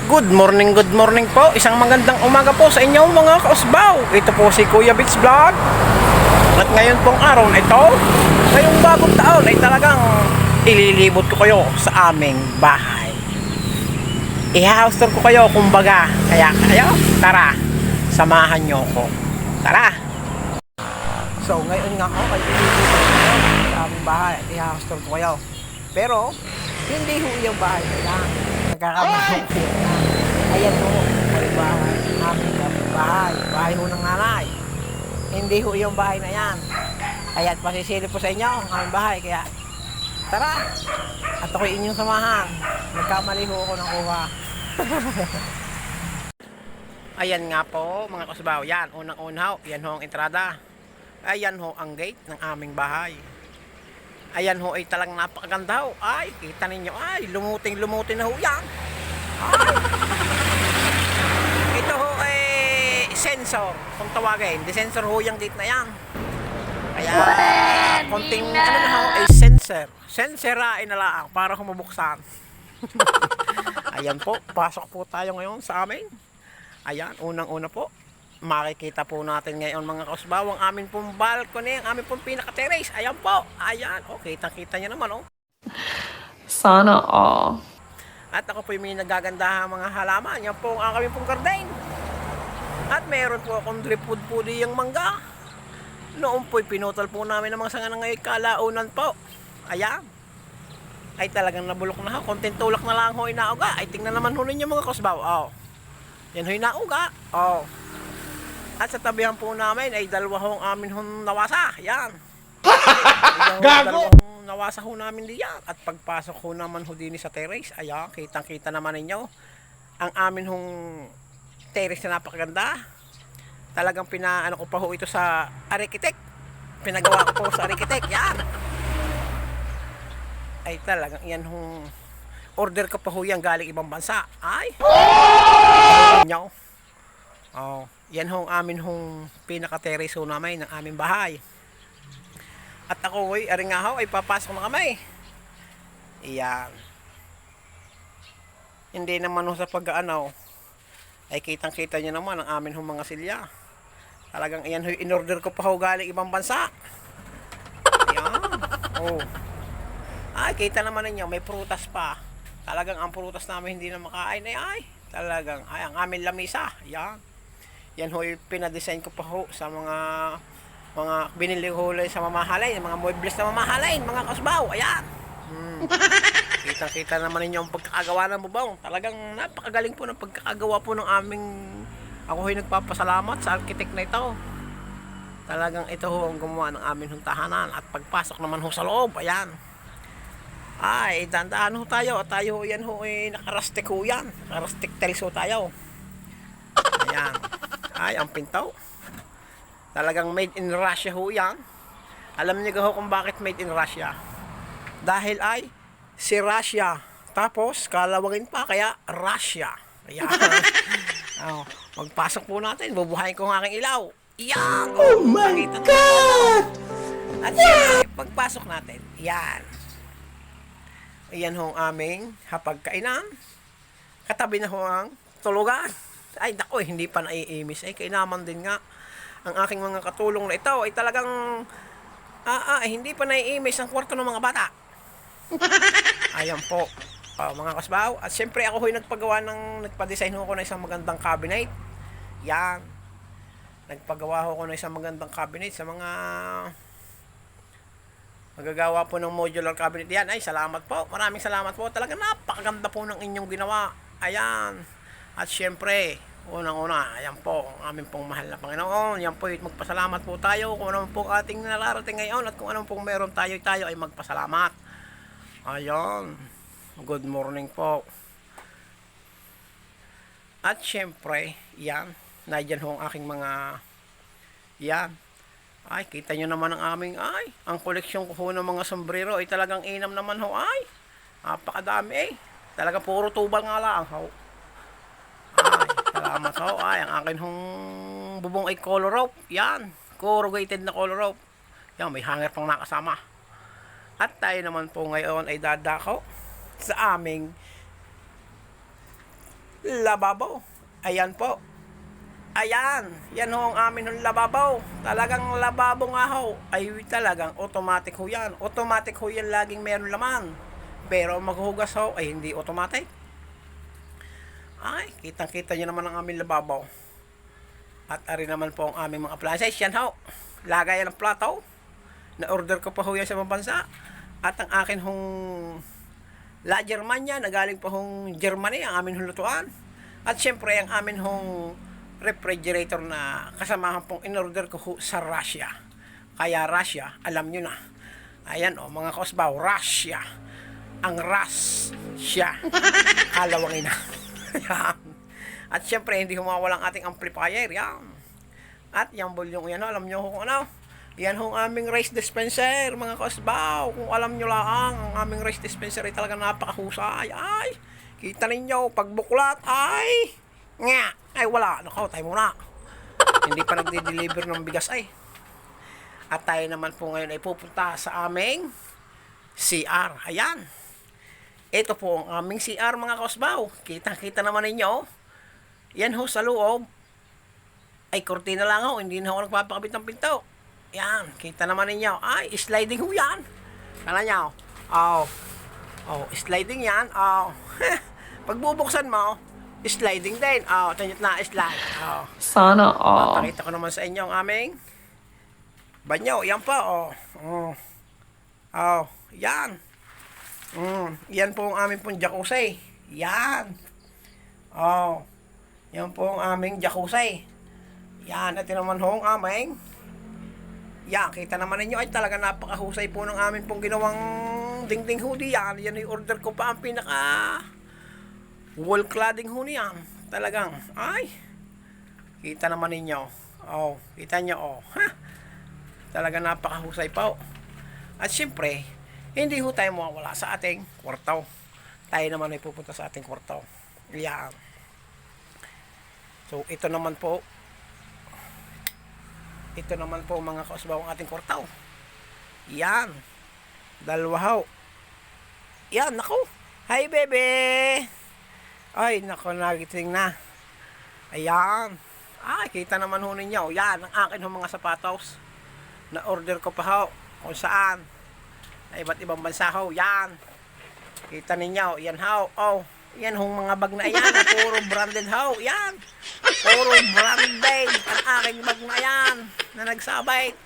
Good morning po. Isang magandang umaga po sa inyo mga kausbaw. Ito po si Kuya Bits Vlog. At ngayon pong araw na ito, ngayong bagong taon ay talagang ililibot ko kayo sa aming bahay. I-house tour ko kayo kumbaga. Kaya kayo, tara, samahan nyo ko. Tara! So ngayon nga ako ay ililibot ko kayo sa aming bahay. I-house tour ko kayo. Pero, hindi ho yung bahay na lang. Nagkakamahal ko na. Ayan ho, ay bahay, aming bahay. Bahay ho ng nanay. Hindi ho yung bahay na yan. Kaya pasisilip po sa inyo ang aming bahay. Kaya, tara! At ako'y inyong samahan. Nagkamali ho ako ng kuha. Ayan nga po, mga kasbaw. Yan, unang-una ho. Yan ho ang entrada. Ayan ho ang gate ng aming bahay. Ayan ho ay talang napakaganda ho. Ay, kita ninyo. Ay, lumuting-lumutin na ho yan. Ay. Ito ho ay sensor. Kung tawagin, sensor ho yung gate na yan. Kaya, konting ano na ho ay sensor. Senserain na lang para humabuksan. Ayan po, pasok po tayo ngayon sa amin. Ayan, unang-una po. Makikita po natin ngayon mga kausbaw ang amin pong balcony, ang amin pong pinaka-terrace. Ayan po, ayan, oh, kita-kita nyo naman, oh. Sana all. At ako po yung may nagagandahan mga halaman. Yan po ang aming pong garden. At meron po akong drip wood po diyang mangga. Noon po pinutol po namin ng mga sanga ng ngayon kalaunan po. Ayan. Ay talagang nabulok na ha. Konting tulak na lang ho inauga. Ay tingnan naman ho ninyo mga kausbaw. Oh. Yan ho inauga. Oh. At sa tabihan po namin ay dalawa hong amin hong nawasa. Yan. Gago! Nawasa ho namin diyan. At pagpasok ho naman ho din sa terrace. Ayan, kitang-kita naman ninyo. Ang amin hong terrace na napakaganda. Talagang pinaano ko pa ho ito sa architect. Pinagawa ko po sa architect. Yan. Ay talagang yan hong order ko pa ho yan galing ibang bansa. Ay. Nyo. Oh. Yan hong amin hong pinaka-terrace ho namin ng aming bahay. At ako ay aring nga ho ay papasok na kami. Iyan. Hindi naman ho sa pag-aano ay kitang-kita nyo naman ang amin hong mga silya. Talagang iyan ho in-order ko pa ho galing ibang bansa. Ayan. Oh. Ay kita naman ninyo may prutas pa. Talagang ang prutas namin hindi na makain ay talagang ay ang aming lamisa. Ayan. Yan ho pinadesign ko pa ho sa mga binili ko sa mamahalay, mga muebles na mamahalay, mga kasbaw. Ayan. Kita-kita naman ninyo ang pagkakagawa ng bubong. Talagang napakagaling po ng pagkakagawa po ng aming ako ho'y nagpapasalamat sa architect na ito. Talagang ito ho ang gumawa ng aming tahanan at pagpasok naman ho sa loob. Ayan. Ay, dandaan ho tayo. Tayo ho yan ho ay nakarastik ho yan. Nakarastik tiles ho tayo. Ayan. Ay, ang pinto. Talagang made in Russia ho yan. Alam niyo ho kung bakit made in Russia. Dahil ay si Russia. Tapos kalawangin pa kaya Russia. Ayan. Oh, magpasok po natin. Bubuhayin ko ang aking ilaw. Iyan. Oh my God! At siyempre, pagpasok natin. Yan. Ayan ho ang aming hapagkainan. Katabi na ho ang tulugan. Ay, nako, hindi pa naiimis. Ay, kainaman din nga. Ang aking mga katulong na ito ay talagang hindi pa naiimis ang kwarto ng mga bata. Ayan po. Mga kasbaw. At siyempre ako ho'y nagpa-design ho ako ng isang magandang cabinet. Yan. Nagpagawa ho ako ng isang magandang cabinet sa mga magagawa po ng modular cabinet. Yan. Ay, salamat po. Maraming salamat po. Talagang napakaganda po ng inyong ginawa. Ayan. At siyempre, unang-una, ayan po, ang aming pong mahal na Panginoon. Yan po, magpasalamat po tayo kung ano pong ating nararating ngayon at kung ano pong meron tayo ay magpasalamat. Ayan. Good morning po. At siyempre, yan, nadyan ho ang aking mga, yan. Ay, kita nyo naman ang aming, ang koleksyon ko ho ng mga sombrero ay talagang inam naman ho, napakadami Talagang puro tubal nga lang ho. Salamat ho. Ay, ang akin hong bubong ay color rope. Yan. Corrugated na color rope. Yan, may hanger pang nakasama. At tayo naman po ngayon ay dadako sa aming lababo. Ayan po. Ayan, yan ho ang amin hong lababo. Talagang lababo nga ho. Ay talagang automatic ho yan. Automatic ho yan laging meron laman. Pero maghuhugas ho ay hindi automatic. Ay, kitang-kita nyo naman ang aming lababo. At ari naman po ang aming mga appliances. Yan ho. Lagayan ng plato. Na-order ko pa ho yan sa mga bansa. At ang akin hong La Germania na galing pa hong Germany ang amin hong lutuan. At syempre ang amin hong refrigerator na kasamahan pong in-order ko ho sa Russia. Kaya Russia, alam nyo na. Ayan o, mga kausbaw, Russia. Ang Russia. Kalawangin na. Yan. At syempre, hindi humawalang ating amplifier. Yan. At yung volume yan, alam nyo kung ano. Yan ho ang aming rice dispenser, mga kausbaw. Kung alam nyo lang, ang aming rice dispenser ay talagang napakahusay. Ay, kita ninyo, pagbuklat, ay, nga, ay wala. Nako, tayo muna. Hindi pa nagde-deliver ng bigas ay. At tayo naman po ngayon ay pupunta sa aming CR. Ayan. Ito po ang aming CR, mga kausbaw. Kita-kita naman ninyo. Yan ho sa loob. Ay, kortina lang ho. Hindi na ho nagpapakabit ng pinto. Yan. Kita naman ninyo. Ay, sliding ho yan. Kala nyo. Oh. Oh, sliding yan. Oh. Pagbubuksan mo, sliding din. Oh, tanyot na, slide. Oh. Sana all. Pakita ko naman sa inyo ang aming banyo. Yan po. Oh. Oh. Oh. Yan. Yan po ang aming pong jacuzzi. Yan. Oh. Yan po ang aming jacuzzi. Yan. At yun naman ho ang aming. Yan. Kita naman ninyo ay talaga napakahusay po ng aming pong ginawang dingding hoodie yan. Yan yung order ko pa ang pinaka wall cladding hoodie yan. Talagang. Ay. Kita naman ninyo. Oh. Kita nyo. Oh. Ha. Talaga napakahusay po. At syempre, hindi ho tayo mawawala sa ating kwarto. Tayo naman ay pupunta sa ating kwarto. Yan. So, ito naman po. Ito naman po mga kausbaw ang ating kwarto. Yan. Dalawa ho. Yan, nako. Hi, bebe. Ay, nako, nagiting na. Ayan. Ay, kita naman ho ninyo. Yan, ang akin ho mga sapatos. Na-order ko pa ho. Kung saan. Na iba't ibang bansa ho. Yan. Kita ninyo. Yan ho. Oh. Yan hong mga bag na yan. Puro branded ho. Yan. Puro branded. Ang aking bag na yan. Na nagsabay.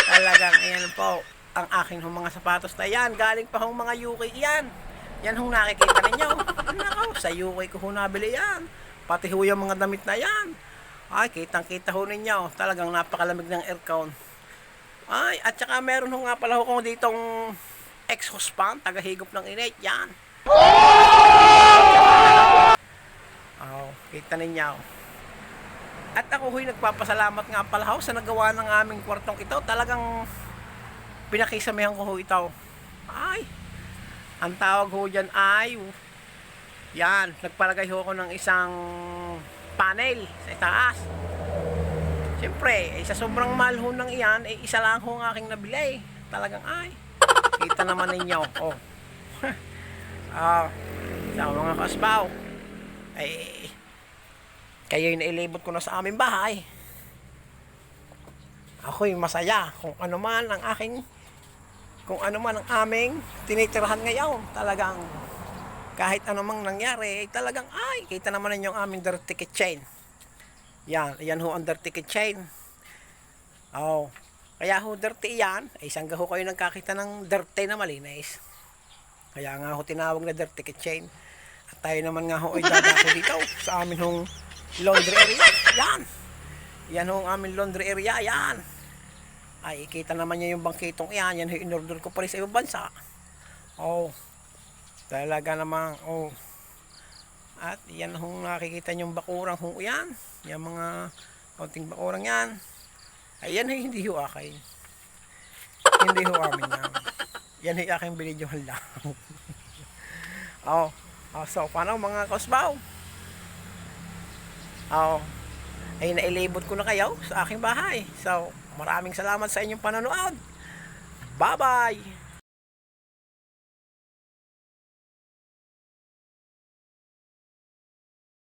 Talagang ayan po. Ang aking hong mga sapatos na yan. Galing pa hong mga UK yan. Yan hong nakikita ninyo. Nako. Sa UK ko ho nabili yan. Pati ho yung mga damit na yan. Ay, kitang-kita ho ninyo. Talagang napakalamig ng aircon. Ay, at saka meron ho nga pala ho kung ditong exhaust fan, tagahigop ng init, yan. Oh, kita ninyo. At ako ho'y nagpapasalamat nga pala ho sa nagawa ng aming kwartong ito. Talagang pinakisamihan ko ho ito. Ay, ang tawag ho dyan ay, yan, nagpalagay ho ako ng isang panel sa itaas. Siyempre, sa sobrang mahal ho ng iyan, isa lang ho ang aking nabili. Talagang ay. Kita naman ninyo. Oh. Sa mga kasbaw. Ay, kayo'y nailibot ko na sa aming bahay. Ako'y masaya kung ano man ang aming tinitirahan ngayon. Talagang, kahit anumang nangyari, talagang ay. Kita naman ninyo ang aming dirty kitchen. Yan ho ang dirty kitchen. Oh, kaya ho dirty yan. Ay isang gaho kayo nagkakita ng dirty na malinis. Kaya nga ho tinawag na dirty kitchen. At tayo naman nga ho ay dadako dito sa amin hong laundry area. Yan. Yan ho ang aming laundry area. Yan. Ay ikita naman niya yung bangkitong yan. Yan ho in-order ko pa rin sa ibang bansa. Oh, talaga namang oh. At yan hong nakikita nyong bakurang hong yan. Yung mga kaunting bakurang yan. Ayan ay hindi ho akin. Hindi ho amin yan. Yan ay aking binidyohan lang. Oh. So paano mga kausbaw? Oh. Ay nailibot ko na kayo sa aking bahay. So maraming salamat sa inyong panonood. Bye bye.